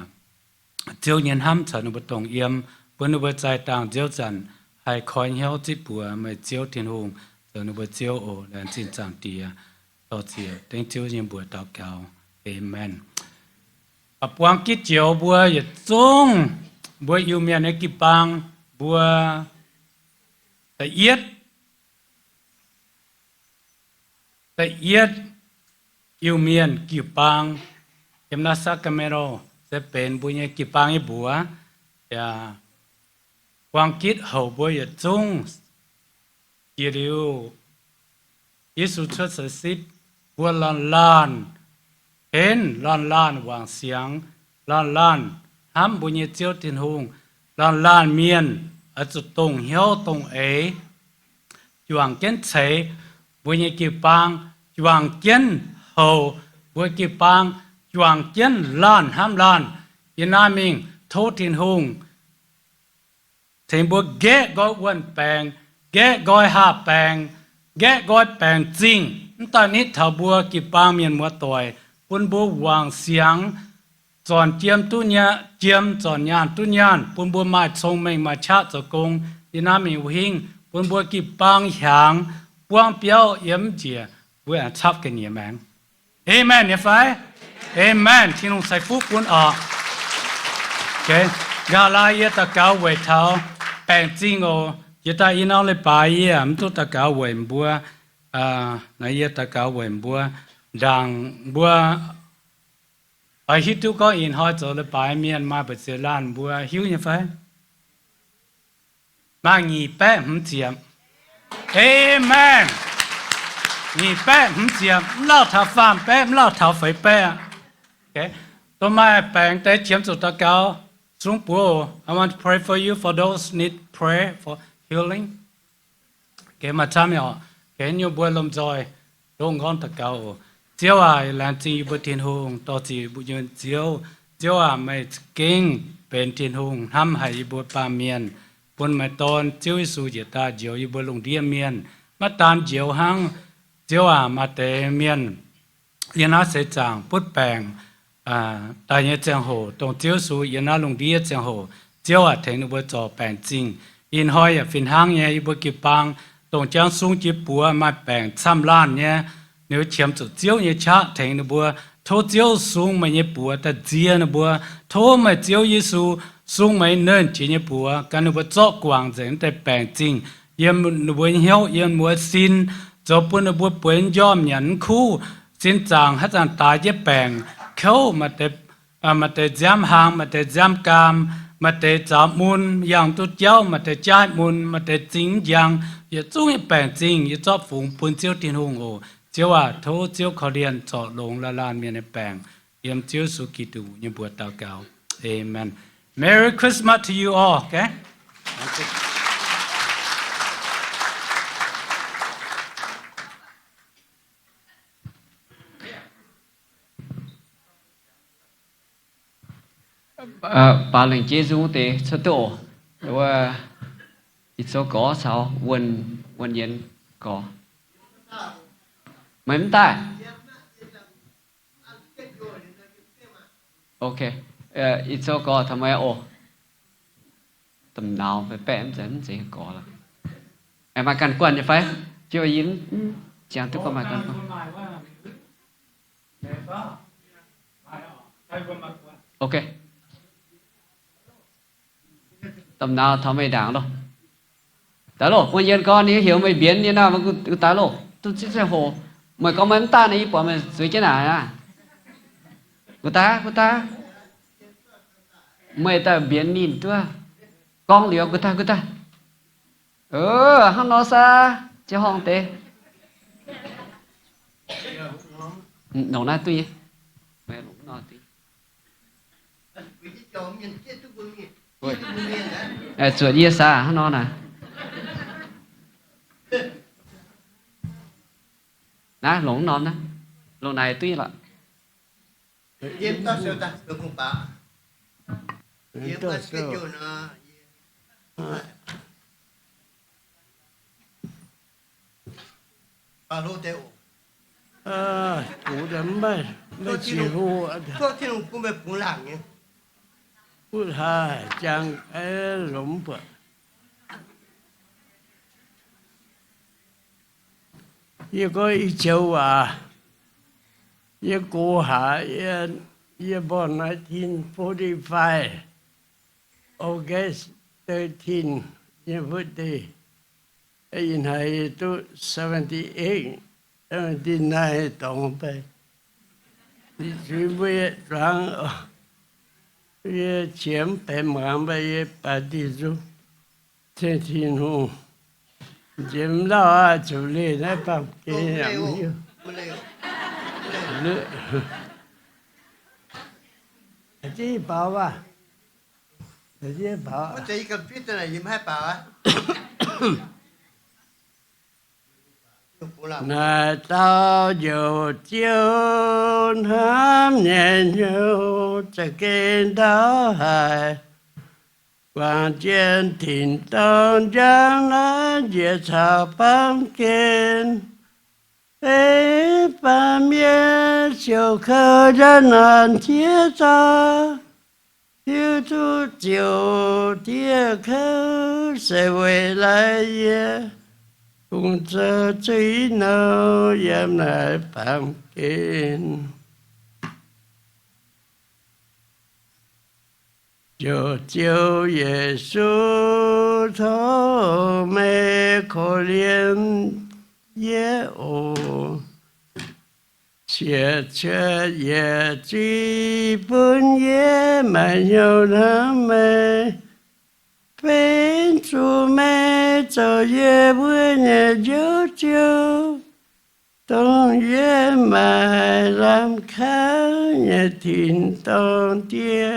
เจ้าเย็นห้ำฉันอุบตรงเอี่ยมปนบัวใจต่างเจ้าจันให้คอยเหี้ยวจิบัวไม่เจ้าทิ้งหงฉันอุบเจ้าโอแลนจินจังเตียต่อเสียเต็งเจ้ายังบัวตอกเก่าเอเมนปับวางกิจเจ้าบัวอย่าจงบัวอยู่เมียในกิปังบัวแต่เอียดIu-Mien กิปังเอ็มนาซักกาเมโรจะเป็นบุญยกิปังอีบัวอย่าวางคิดเขาบัวอย่าจงกิริวยิสุชดสิบบัวลานเห็นลานวางเสียงลานห้ามบุญยเจ้าตินหงลานเมียนอาจจะตรงเหี้ยวตรงจวงเก้นเฉยบุญยกิปังจวงเก้นhầu với cái bang choàng kiến lan ham lan yên nam mình thô thiên hùng thì bữa ghé gói quân bèn ghé gói hà bèn ghé gói bèn jingตอนนี้ถ้าบัวกี่ปางเมียนมัวต่อยปุ่นบัววางเสียงจอนเจียมตุญะเจียมจอนยานตุญานปุ่นบัวมาชงเมงมาชะจะกงyên nam mìnhหิงปุ่นบัวกี่ปางหางปวงเปียวเยี่ยมเจียบัวชับกันเยี่ยมแมงAmen เนี่ยไฟ Amen ที่นุ่งใส่ฟุกปุ่นออกโอเคกาลายตะเกาเวทาวแปลงจริงโอยตาอินเอาเลยไปมันตุตะเกาเวมบัวนายตะเกาเวมบัวดังบัวไอฮิตุก็อินหอยจะเลยไปเมียนมาเปิดเสียล้านบัวหิวเนี่ยไฟมางีแป้มเจียม Amen你白唔接，老头饭白，老头肥白啊。Okay， ตัวมาแปลงแต่เจียมจุดตะเกาสูงปัว I want to pray for you for those need prayer for healing. Okay， มาทำอย่างเห็นอยู่บัวลมจอยลงก้อนตะเกาเจ้าอ่ะหลังจากอยู่บนเทียนหงต่อจีบุญเจ้าอ่ะไม่เก่งเป็นเทียนหงทำให้บัวปาเมียนบนไม่ตอนเจ้าสู่เจตาเจียวอยู่บนลงเดียเมียนมาตานเจียวหัง chiếu mà tế miền yên nó sẽ chẳng bút bèn tại nhà chẳng hồ tổng chiếu số yên nó lùng đi chẳng hồ chiếu thành nó bữa trò bèn chính yên hỏi phiền hàng nhé bữa kịp bằng tổng trang sung chỉ bùa mà bèn trăm lan nhé nếu chiếm chỗ chiếu như cha thành nó bữa thô chiếu sung mà như bùa ta chia nó bùa thô mà chiếu Giêsu sung mấy nên chỉ như bùa cái nó bữa chọ quảng dẫn tại bèn chính yên nó bữa hiếu yên bữa xin cho bữa nó bữa buen yom nhẫn khu xin chàng hát chàng tài với bèn khâu mà để giam hàng mà để giam cam mà để chạm môn yang tu cháu mà để trái môn mà để chính yang ye chung ye bèn chính ye cho phụng bún chiếu tiền hùng ồ chiếu thô chiếu khó điền cho lồng la lan miền bèn yếm chiếu su kỳ tụ như bùa tao cao amen. Merry Christmas to you all, okay? Bà lần chế dung tế sơ tổ và ít số có sao quần yên có mấy tay ok ít số có thầm ồ tầm nào phải bẻ em dẫn sẽ có là em mà cần quần thì phải chưa yếm chẳng tức có mà cần ok tầm nào thầm mày đảng đâu tá lô quân yên con đi hiểu mày biến như nào mà cứ tá lô tôi sẽ hồ mày có mấy ta này bỏ mày dưới cái nào à của ta mày ta biến nhìn tôi con liều của ta hắn nói xa chứ hong tê nấu na tuy mày cũng nói tí chuột ia xa hắn nói nè nè lủng non nè lủng này tuy là yếm ta sao ta được không bà yếm ta cái chỗ nó bà lô teo cụ đấm bay mới chịu tôi thì nó cũng bị phun làng nhé phun hai chẳng ấy lủng bờ一個一九一個下一波1945 August 13 一40因係都78 79當兵，你全部一轉一錢百萬百一百地主，天天好。Dìm lo chủ lý nó bằng cái nhầm như chứ bảo à chứ bảo có chỉ cần biết này dìm hai bảo á là tao dù chiều hám nhẹ nhau cho cái đó hài Hoàng trên thỉnh tôn giang lá diệt thảo bám kên ế bám yê chiều khơ ra nàn thiết ta Yêu tu chiều thiết khơ sẽ về lại yê Cùng chờ trí nâu yếm lại bám kên Cho chiếu Giêsu thấu mê khổ liên yế ổ Chia chia yế trí bún yế mà nhau nắm mê Bên chú mê cho yế bữa nhẹ dấu chiếu Tông yế mà làm khá nhẹ thịnh tông tía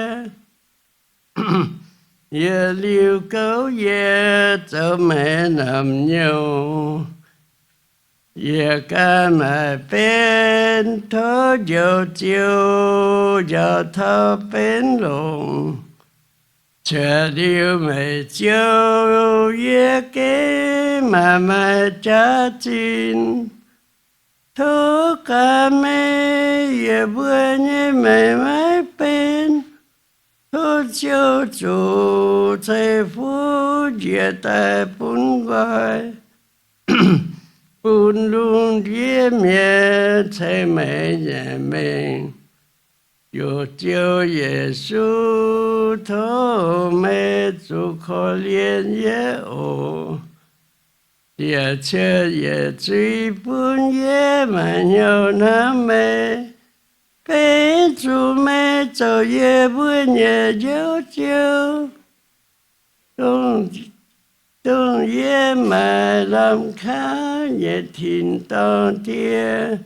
Ye liu câu ye cho mẹ nằm nhau Ye ca mà bên thơ dầu chiều Dầu thơ bên lùng Chờ liu mẹ chiều Ye kế mà cha chín ทุกข์ก็ไม่อย่าเบื่อเนี่ยไม่เป็นทุกเจ้าจูใจฟูอย่าแต่ปุ่นไว้ปุ่นลุงเดียเมียใช่ไหมเนี่ยเมงอยู่เจ้าเยซูโทเม主可怜也哦。也切也追本也蛮有那美，被主美走也本也悠久，东也蛮难看也听到天，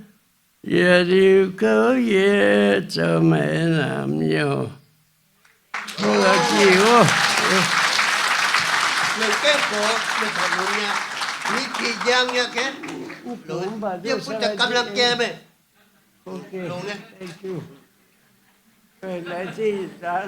也流口也走没那么有，我记我。 Mình kết cổ mình phải muốn nha. Ní kỳ giang nha kết. Lỗi. Yêu phút ta cầm làm kê mẹ. Okay. Lỗi nha. Thank you. Rồi lại gì đó.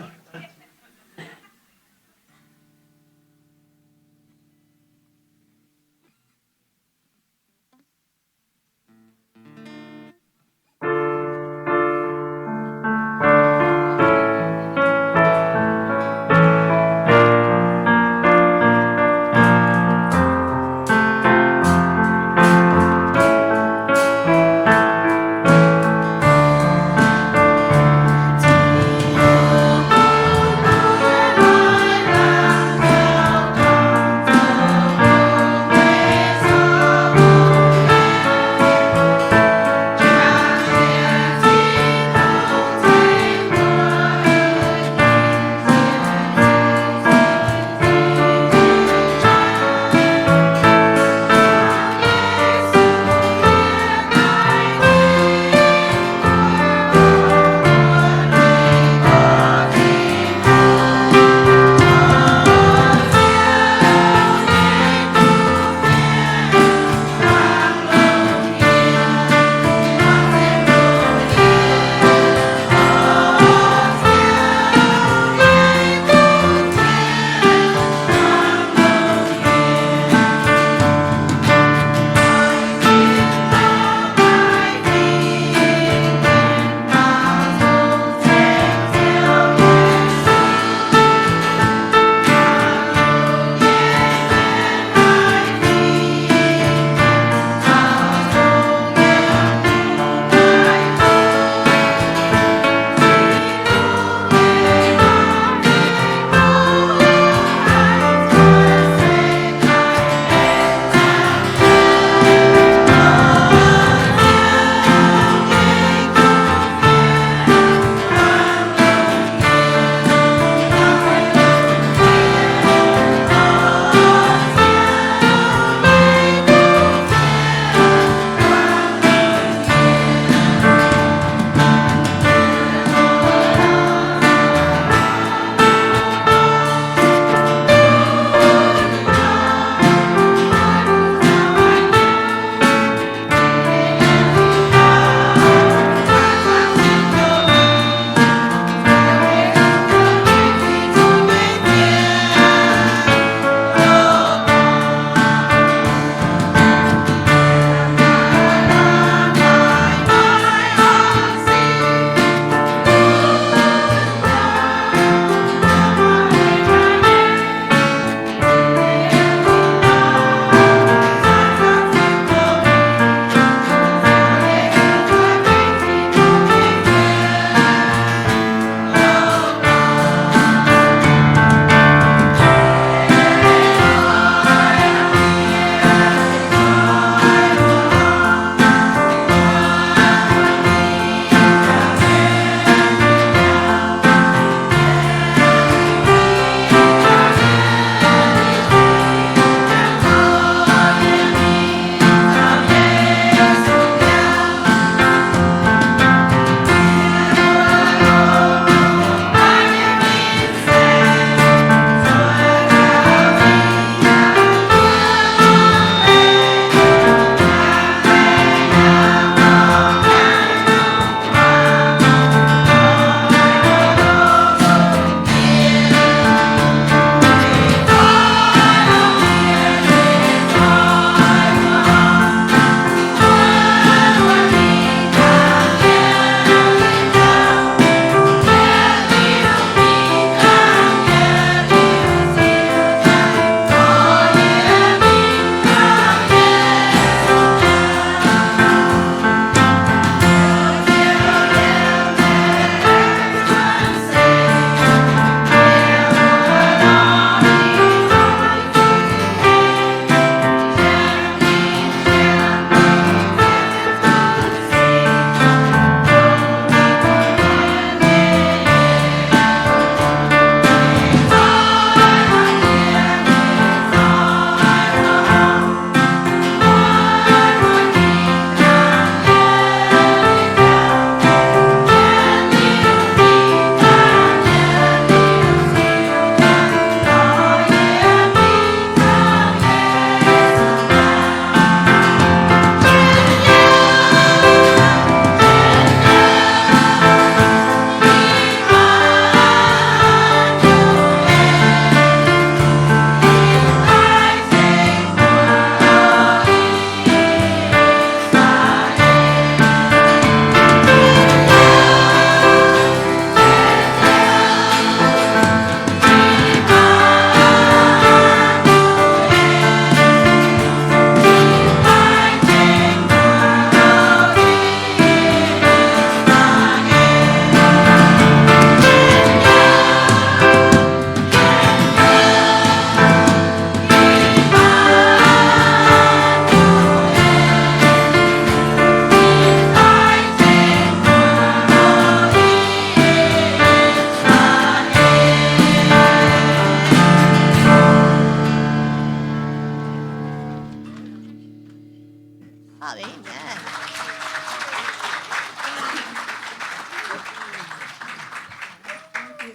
Pop. Amen.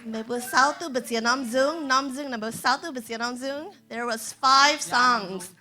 Number 6 tu besia Hnamv Ziouv number 6 tu besia Hnamv Ziouv. There was 5 songs.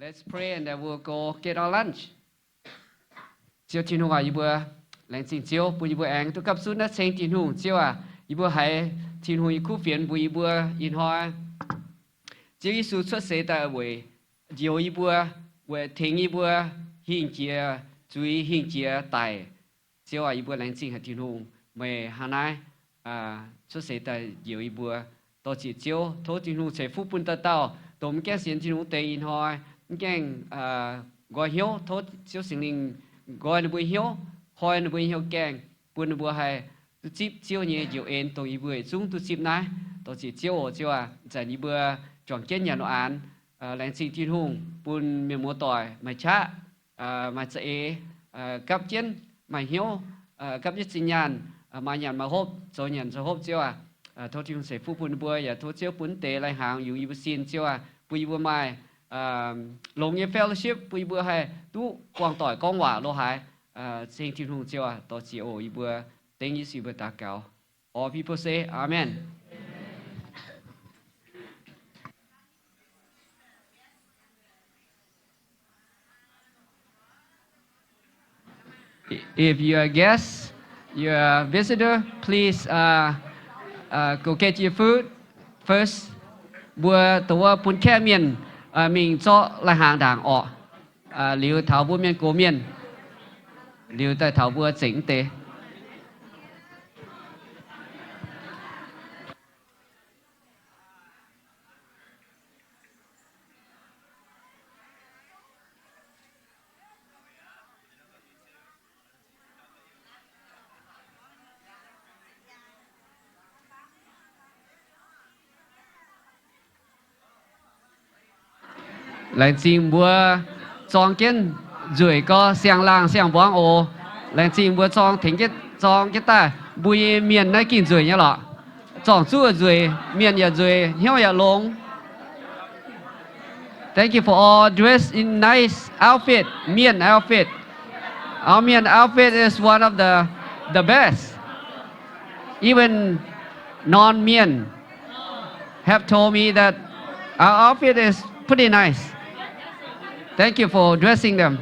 Let's pray and then we'll go get our lunch. Chiều thiên hùng à, ý bữa lãnh sinh chiều, bữa ý bữa anh tôi cấp xuống đất sinh thiên hùng chiều à, ý bữa hay thiên hùng ý khu phiền bữa ý bữa in hoa. Chiều ý số xuất sẽ tại buổi chiều ý bữa buổi thiên ý bữa hiện chia chú ý hiện chia tại chiều à ý bữa lãnh sinh hạt thiên hùng mày hà nai xuất sẽ tại chiều ý bữa tôi chỉ chiều thôi thiên hùng sẽ phúc bún tao tao tôi mới kén xiên thiên hùng tây in hoa kén gọi hiếu thôi chiều sinh linh gọi nó bùi hiếu hỏi nó bùi hiếu keng bùi nó bùi hay tu chip chiếu nhẹ chiều en tôi ý bùi xuống tu chip nái tôi chỉ chiếu ở chiếu à giải ní bùi chọn kết nhà nó án lãnh sinh thiên hùng bùn miền mua tỏi mày chá mày sẽ cấp chiến mày hiếu cấp nhất sinh nhàn mày nhàn mà hốp rồi nhàn rồi hốp chiếu à thôi thiên hùng sẽ phúc bùn bùi và thôi chiếu bùn tế lại hàng dùng ý bùi xin chiếu à bùi bùi mày lồng như fellowship bùi bùi hay tu quang tỏi con quả lô hải sinh thiên hùng chiều à tôi chỉ ổ ý bùi tên như sự bùi ta cao. All people say amen. If you're a guest, you're a visitor, please go get your food first. Bùi tôi bún khe miền mình cho là hàng đảng ọ liu thảo bùa miền cố miền liu tại thảo bùa chỉnh tế lãnh xin bữa chọn kiến rủi có xiang lang xiang bóng ô lãnh xin bữa chọn cái ta bùi miền nơi kín rủi nhá lọ chọn chú rủi miền ya rủi hiếu ya long. Thank you for all dressed in nice outfit, mienh outfit. Our mienh outfit is one of the best. Even non-mienh have told me that our outfit is pretty nice. Thank you for dressing them.